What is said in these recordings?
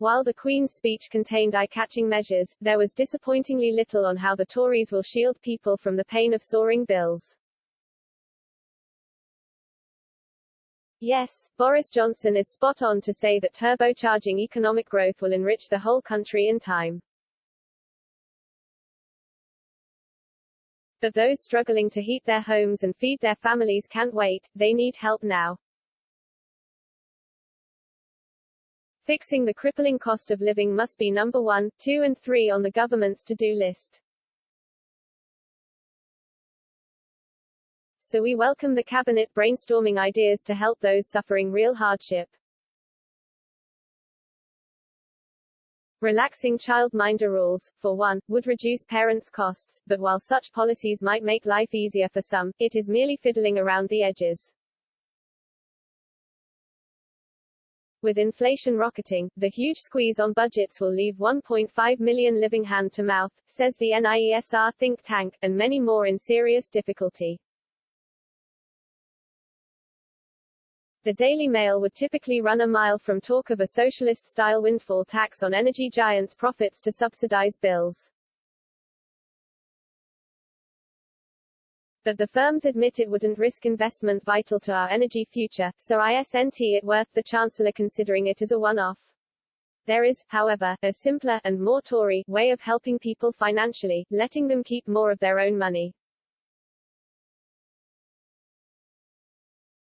While the Queen's speech contained eye-catching measures, there was disappointingly little on how the Tories will shield people from the pain of soaring bills. Yes, Boris Johnson is spot on to say that turbocharging economic growth will enrich the whole country in time. But those struggling to heat their homes and feed their families can't wait, they need help now. Fixing the crippling cost of living must be number 1, 2 and 3 on the government's to-do list. So we welcome the cabinet brainstorming ideas to help those suffering real hardship. Relaxing childminder rules, for one, would reduce parents' costs, but while such policies might make life easier for some, it is merely fiddling around the edges. With inflation rocketing, the huge squeeze on budgets will leave 1.5 million living hand-to-mouth, says the NIESR think tank, and many more in serious difficulty. The Daily Mail would typically run a mile from talk of a socialist-style windfall tax on energy giants' profits to subsidize bills. But the firms admit it wouldn't risk investment vital to our energy future, so isn't it worth the Chancellor considering it as a one-off? There is, however, a simpler, and more Tory, way of helping people financially, letting them keep more of their own money.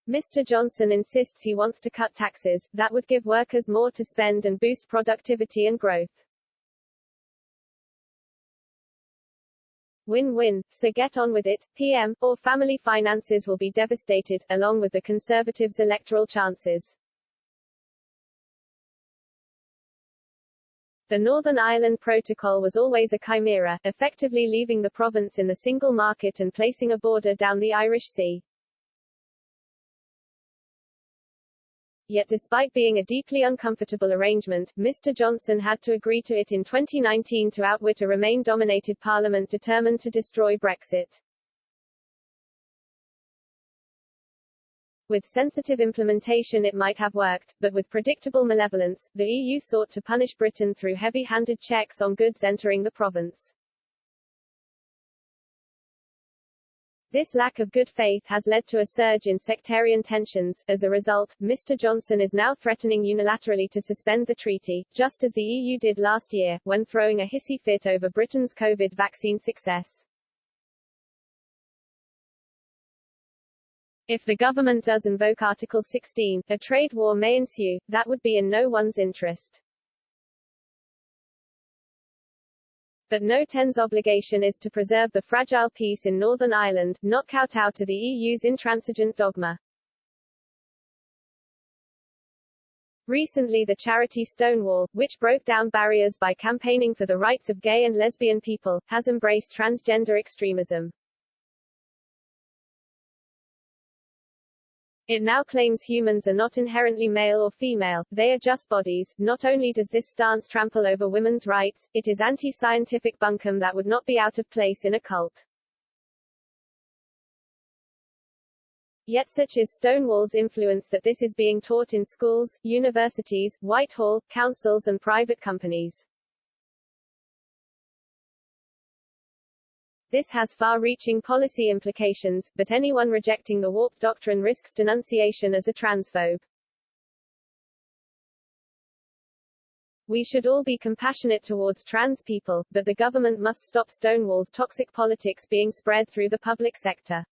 Mr. Johnson insists he wants to cut taxes, that would give workers more to spend and boost productivity and growth. Win-win, so get on with it, PM, or family finances will be devastated, along with the Conservatives' electoral chances. The Northern Ireland Protocol was always a chimera, effectively leaving the province in the single market and placing a border down the Irish Sea. Yet despite being a deeply uncomfortable arrangement, Mr. Johnson had to agree to it in 2019 to outwit a Remain-dominated parliament determined to destroy Brexit. With sensitive implementation it might have worked, but with predictable malevolence, the EU sought to punish Britain through heavy-handed checks on goods entering the province. This lack of good faith has led to a surge in sectarian tensions. As a result, Mr. Johnson is now threatening unilaterally to suspend the treaty, just as the EU did last year, when throwing a hissy fit over Britain's COVID vaccine success. If the government does invoke Article 16, a trade war may ensue. That would be in no one's interest. But No 10's obligation is to preserve the fragile peace in Northern Ireland, not kowtow to the EU's intransigent dogma. Recently the charity Stonewall, which broke down barriers by campaigning for the rights of gay and lesbian people, has embraced transgender extremism. It now claims humans are not inherently male or female, they are just bodies. Not only does this stance trample over women's rights, it is anti-scientific bunkum that would not be out of place in a cult. Yet such is Stonewall's influence that this is being taught in schools, universities, Whitehall, councils and private companies. This has far-reaching policy implications, but anyone rejecting the warped doctrine risks denunciation as a transphobe. We should all be compassionate towards trans people, but the government must stop Stonewall's toxic politics being spread through the public sector.